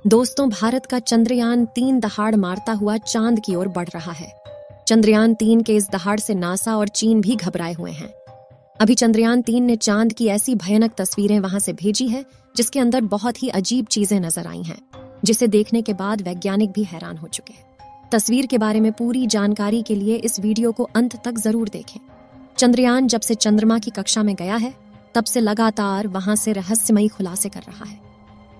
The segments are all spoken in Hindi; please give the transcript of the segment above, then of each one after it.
दोस्तों, भारत का चंद्रयान-3 दहाड़ मारता हुआ चांद की ओर बढ़ रहा है। चंद्रयान-3 के इस दहाड़ से नासा और चीन भी घबराए हुए हैं। अभी चंद्रयान-3 ने चांद की ऐसी भयानक तस्वीरें वहां से भेजी है जिसके अंदर बहुत ही अजीब चीजें नजर आई हैं, जिसे देखने के बाद वैज्ञानिक भी हैरान हो चुके हैं। तस्वीर के बारे में पूरी जानकारी के लिए इस वीडियो को अंत तक जरूर देखें। चंद्रयान जब से चंद्रमा की कक्षा में गया है, तब से लगातार वहां से रहस्यमयी खुलासे कर रहा है।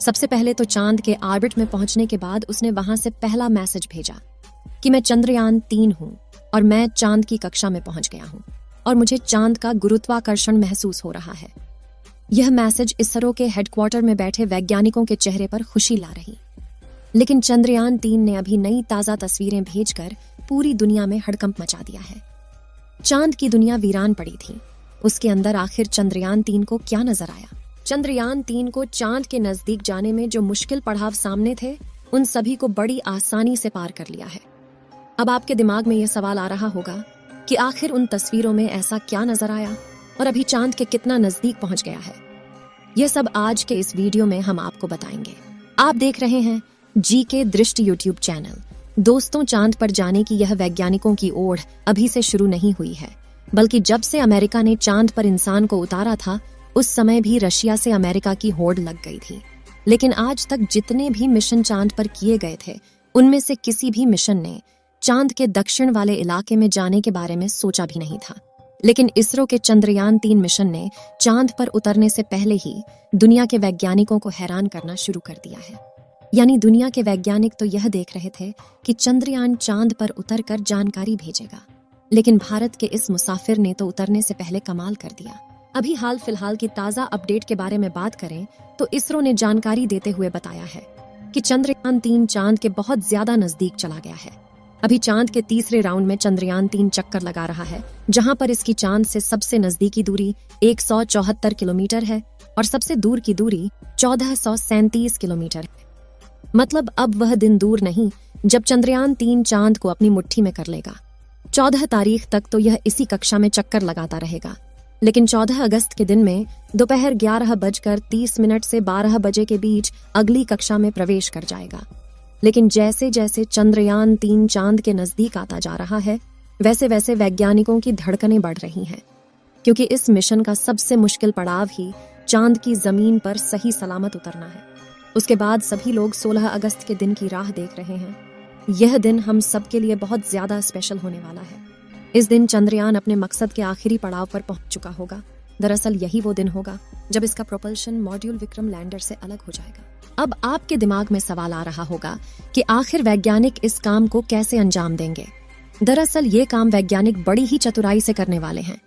सबसे पहले तो चांद के ऑर्बिट में पहुंचने के बाद उसने वहां से पहला मैसेज भेजा कि मैं चंद्रयान-3 हूं और मैं चांद की कक्षा में पहुंच गया हूं और मुझे चांद का गुरुत्वाकर्षण महसूस हो रहा है। यह मैसेज इसरो के हेडक्वार्टर में बैठे वैज्ञानिकों के चेहरे पर खुशी ला रही। लेकिन चंद्रयान-3 ने अभी नई ताजा तस्वीरें भेजकर पूरी दुनिया में हड़कंप मचा दिया है। चांद की दुनिया वीरान पड़ी थी। उसके अंदर आखिर चंद्रयान-3 को क्या नजर आया? चंद्रयान-3 को चांद के नजदीक जाने में जो मुश्किल पड़ाव सामने थे, उन सभी को बड़ी आसानी से पार कर लिया है। अब आपके दिमाग में यह सवाल आ रहा होगा कि आखिर उन तस्वीरों में ऐसा क्या नजर आया और अभी चांद के कितना नजदीक पहुंच गया है। यह सब आज के इस वीडियो में हम आपको बताएंगे। आप देख रहे हैं जी के दृष्टि यूट्यूब चैनल। दोस्तों, चांद पर जाने की यह वैज्ञानिकों की ओढ़ अभी से शुरू नहीं हुई है, बल्कि जब से अमेरिका ने चांद पर इंसान को उतारा था, उस समय भी रशिया से अमेरिका की होड़ लग गई थी। लेकिन आज तक जितने भी मिशन चांद पर किए गए थे, उनमें से किसी भी मिशन ने चांद के दक्षिण वाले इलाके में जाने के बारे में सोचा भी नहीं था। लेकिन इसरो के चंद्रयान-3 मिशन ने चांद पर उतरने से पहले ही दुनिया के वैज्ञानिकों को हैरान करना शुरू कर दिया है। यानी दुनिया के वैज्ञानिक तो यह देख रहे थे कि चंद्रयान चांद पर उतरकर जानकारी भेजेगा, लेकिन भारत के इस मुसाफिर ने तो उतरने से पहले कमाल कर दिया। अभी हाल फिलहाल की ताजा अपडेट के बारे में बात करें तो इसरो ने जानकारी देते हुए बताया है कि चंद्रयान-3 चांद के बहुत ज्यादा नजदीक चला गया है। अभी चांद के तीसरे राउंड में चंद्रयान-3 चक्कर लगा रहा है, जहां पर इसकी चांद से सबसे नजदीकी दूरी 174 किलोमीटर है और सबसे दूर की दूरी 1437 किलोमीटर है। मतलब अब वह दिन दूर नहीं जब चंद्रयान-3 चांद को अपनी मुट्ठी में कर लेगा। 14 तारीख तक तो यह इसी कक्षा में चक्कर लगाता रहेगा, लेकिन 14 अगस्त के दिन में दोपहर 11:30 से 12 बजे के बीच अगली कक्षा में प्रवेश कर जाएगा। लेकिन जैसे जैसे चंद्रयान-3 चांद के नजदीक आता जा रहा है, वैसे वैसे वैज्ञानिकों की धड़कनें बढ़ रही हैं, क्योंकि इस मिशन का सबसे मुश्किल पड़ाव ही चांद की जमीन पर सही सलामत उतरना है। उसके बाद सभी लोग 16 अगस्त के दिन की राह देख रहे हैं। यह दिन हम सबके लिए बहुत ज्यादा स्पेशल होने वाला है। इस दिन चंद्रयान अपने मकसद के आखिरी पड़ाव पर पहुंच चुका होगा। दरअसल यही वो दिन होगा जब इसका प्रोपल्शन मॉड्यूल विक्रम लैंडर से अलग हो जाएगा। अब आपके दिमाग में सवाल आ रहा होगा कि आखिर वैज्ञानिक इस काम को कैसे अंजाम देंगे। दरअसल ये काम वैज्ञानिक बड़ी ही चतुराई से करने वाले हैं।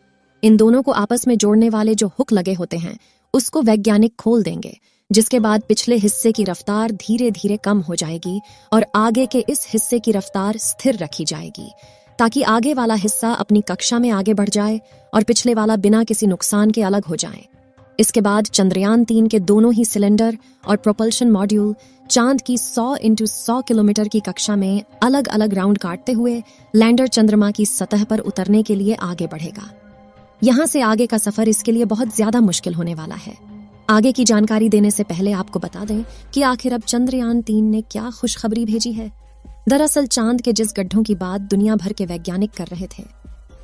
इन दोनों को आपस में जोड़ने वाले जो हुक लगे होते हैं, उसको वैज्ञानिक खोल देंगे, जिसके बाद पिछले हिस्से की रफ्तार धीरे धीरे कम हो जाएगी और आगे के इस हिस्से की रफ्तार स्थिर रखी जाएगी, ताकि आगे वाला हिस्सा अपनी कक्षा में आगे बढ़ जाए और पिछले वाला बिना किसी नुकसान के अलग हो जाए। इसके बाद चंद्रयान-3 के दोनों ही सिलेंडर और प्रोपल्शन मॉड्यूल चांद की 100 × 100 किलोमीटर की कक्षा में अलग अलग राउंड काटते हुए लैंडर चंद्रमा की सतह पर उतरने के लिए आगे बढ़ेगा। यहाँ से आगे का सफर इसके लिए बहुत ज्यादा मुश्किल होने वाला है। आगे की जानकारी देने से पहले आपको बता दें कि आखिर अब चंद्रयान-3 ने क्या खुशखबरी भेजी है। दरअसल चांद के जिस गड्ढों की बात दुनिया भर के वैज्ञानिक कर रहे थे,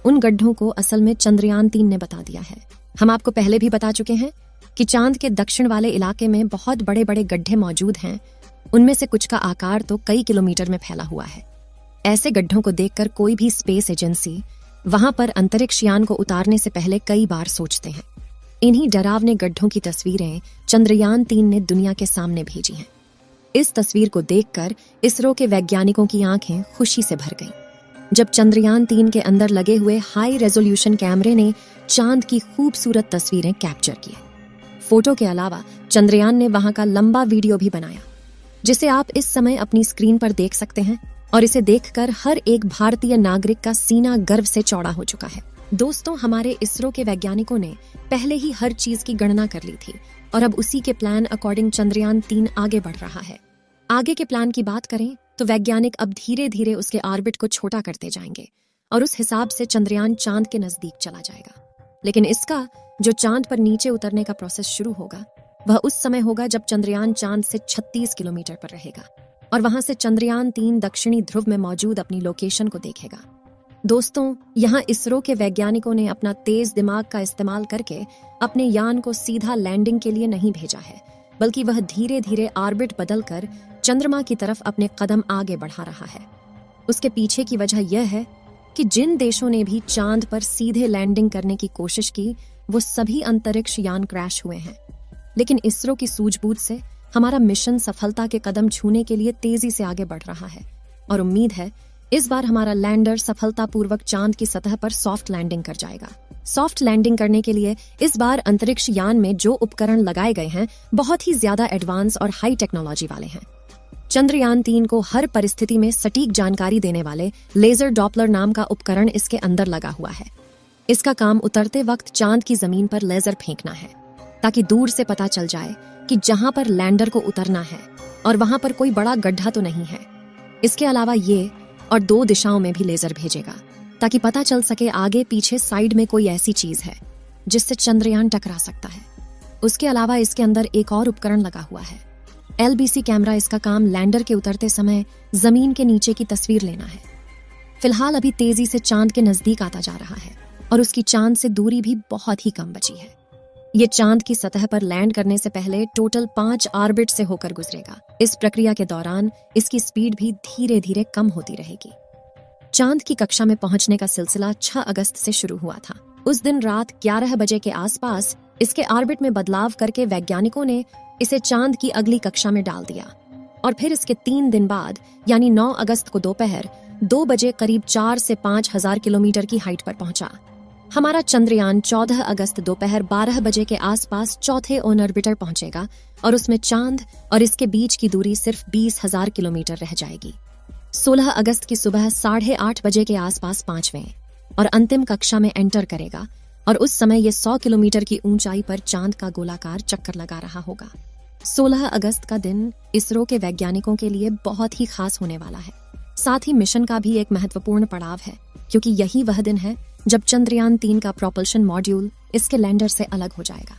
उन गड्ढों को असल में चंद्रयान-3 ने बता दिया है। हम आपको पहले भी बता चुके हैं कि चांद के दक्षिण वाले इलाके में बहुत बड़े बड़े गड्ढे मौजूद हैं। उनमें से कुछ का आकार तो कई किलोमीटर में फैला हुआ है। ऐसे गड्ढों को देखकर कोई भी स्पेस एजेंसी वहां पर अंतरिक्ष यान को उतारने से पहले कई बार सोचते हैं। इन्हीं डरावने गड्ढों की तस्वीरें चंद्रयान-3 ने दुनिया के सामने भेजी हैं। इस तस्वीर को देखकर इसरो के वैज्ञानिकों की आंखें खुशी से भर गईं, जब चंद्रयान-3 के अंदर लगे हुए हाई रेजोल्यूशन कैमरे ने चांद की खूबसूरत तस्वीरें कैप्चर की। फोटो के अलावा चंद्रयान ने वहां का लंबा वीडियो भी बनाया, जिसे आप इस समय अपनी स्क्रीन पर देख सकते हैं, और इसे देखकर हर एक भारतीय नागरिक का सीना गर्व से चौड़ा हो चुका है। दोस्तों, हमारे इसरो के वैज्ञानिकों ने पहले ही हर चीज की गणना कर ली थी और अब उसी के प्लान अकॉर्डिंग चंद्रयान-3 आगे बढ़ रहा है। आगे के प्लान की बात करें तो वैज्ञानिक अब धीरे धीरे उसके ऑर्बिट को छोटा करते जाएंगे और उस हिसाब से चंद्रयान चांद के नजदीक चला जाएगा। लेकिन इसका जो चांद पर नीचे उतरने का प्रोसेस शुरू होगा, वह उस समय होगा जब चंद्रयान चांद से 36 किलोमीटर पर रहेगा और वहां से चंद्रयान 3 दक्षिणी ध्रुव में मौजूद अपनी लोकेशन को देखेगा। दोस्तों, यहाँ इसरो के वैज्ञानिकों ने अपना तेज दिमाग का इस्तेमाल करके अपने यान को सीधा लैंडिंग के लिए नहीं भेजा है, बल्कि वह धीरे धीरे ऑर्बिट बदलकर चंद्रमा की तरफ अपने कदम आगे बढ़ा रहा है। उसके पीछे की वजह यह है कि जिन देशों ने भी चांद पर सीधे लैंडिंग करने की कोशिश की, वो सभी अंतरिक्ष यान क्रैश हुए हैं। लेकिन इसरो की सूझबूझ से हमारा मिशन सफलता के कदम छूने के लिए तेजी से आगे बढ़ रहा है और उम्मीद है इस बार हमारा लैंडर सफलतापूर्वक चांद की सतह पर सॉफ्ट लैंडिंग कर जाएगा। सॉफ्ट लैंडिंग करने के लिए इस बार अंतरिक्ष यान में जो उपकरण लगाए गए हैं बहुत ही ज्यादा एडवांस और हाई टेक्नोलॉजी वाले हैं। चंद्रयान 3 को हर परिस्थिति में सटीक जानकारी देने वाले लेजर डॉपलर नाम का उपकरण इसके अंदर लगा हुआ है। इसका काम उतरते वक्त चांद की जमीन पर लेजर फेंकना है ताकि दूर से पता चल जाए कि जहां पर लैंडर को उतरना है और वहां पर कोई बड़ा गड्ढा तो नहीं है। इसके अलावा ये और 2 दिशाओं में भी लेजर भेजेगा ताकि पता चल सके आगे पीछे साइड में कोई ऐसी चीज है जिससे चंद्रयान टकरा सकता है। उसके अलावा इसके अंदर एक और उपकरण लगा हुआ है, LBC कैमरा। इसका काम लैंडर के उतरते समय जमीन के नीचे की तस्वीर लेना है। फिलहाल अभी तेजी से चांद के नजदीक आता जा रहा है और उसकी चांद से दूरी भी बहुत ही कम बची है। ये चांद की सतह पर लैंड करने से पहले टोटल 5 ऑर्बिट से होकर गुजरेगा। इस प्रक्रिया के दौरान इसकी स्पीड भी धीरे धीरे कम होती रहेगी। चांद की कक्षा में पहुंचने का सिलसिला 6 अगस्त से शुरू हुआ था। उस दिन रात 11 बजे के आसपास इसके ऑर्बिट में बदलाव करके वैज्ञानिकों ने इसे चांद की अगली कक्षा में डाल दिया और फिर इसके 3 दिन बाद यानी 9 अगस्त को दोपहर 2 बजे करीब 4 से 5 हजार किलोमीटर की हाइट पर पहुंचा। हमारा चंद्रयान 14 अगस्त दोपहर 12 बजे के आसपास चौथे ऑन ऑर्बिटर पहुंचेगा और उसमें चांद और इसके बीच की दूरी सिर्फ 20,000 किलोमीटर रह जाएगी। 16 अगस्त की सुबह 8:30 बजे के आसपास 5वें और अंतिम कक्षा में एंटर करेगा और उस समय ये 100 किलोमीटर की ऊंचाई पर चांद का गोलाकार चक्कर लगा रहा होगा। 16 अगस्त का दिन इसरो के वैज्ञानिकों के लिए बहुत ही खास होने वाला है। साथ ही मिशन का भी एक महत्वपूर्ण पड़ाव है, क्योंकि यही वह दिन है जब चंद्रयान 3 का प्रोपल्शन मॉड्यूल इसके लैंडर से अलग हो जाएगा।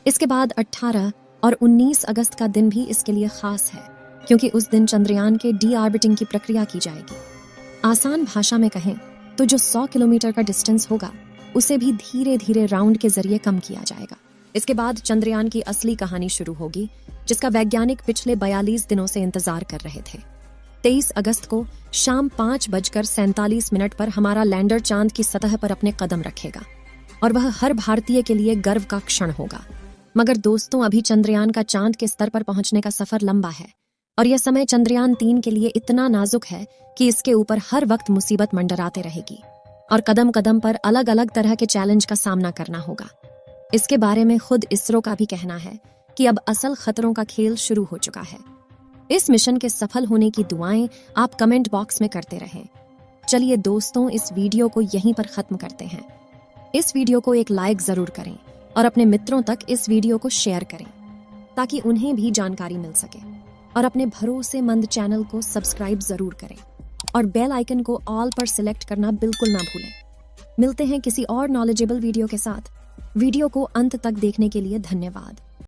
इसके बाद 18 और 19 अगस्त का दिन भी इसके लिए खास है, क्योंकि उस दिन चंद्रयान के डी ऑर्बिटिंग की प्रक्रिया की जाएगी। आसान भाषा में कहें तो जो 100 किलोमीटर का डिस्टेंस होगा उसे भी धीरे धीरे राउंड के जरिए कम किया जाएगा। इसके बाद चंद्रयान की असली कहानी शुरू होगी, जिसका वैज्ञानिक पिछले 42 दिनों से इंतजार कर रहे थे। 23 अगस्त को शाम 5:47 पर हमारा लैंडर चांद की सतह पर अपने कदम रखेगा और वह हर भारतीय के लिए गर्व का क्षण होगा। मगर दोस्तों, अभी चंद्रयान का चांद के स्तर पर पहुंचने का सफर लंबा है और यह समय चंद्रयान 3 के लिए इतना नाजुक है कि इसके ऊपर हर वक्त मुसीबत मंडराते रहेगी और कदम कदम पर अलग अलग तरह के चैलेंज का सामना करना होगा। इसके बारे में खुद इसरो का भी कहना है कि अब असल खतरों का खेल शुरू हो चुका है। इस मिशन के सफल होने की दुआएं आप कमेंट बॉक्स में करते रहें। चलिए दोस्तों, इस वीडियो को यहीं पर खत्म करते हैं। इस वीडियो को एक लाइक जरूर करें और अपने मित्रों तक इस वीडियो को शेयर करें ताकि उन्हें भी जानकारी मिल सके, और अपने भरोसेमंद चैनल को सब्सक्राइब जरूर करें और बेल आइकन को ऑल पर सिलेक्ट करना बिल्कुल ना भूलें। मिलते हैं किसी और नॉलेजेबल वीडियो के साथ। वीडियो को अंत तक देखने के लिए धन्यवाद।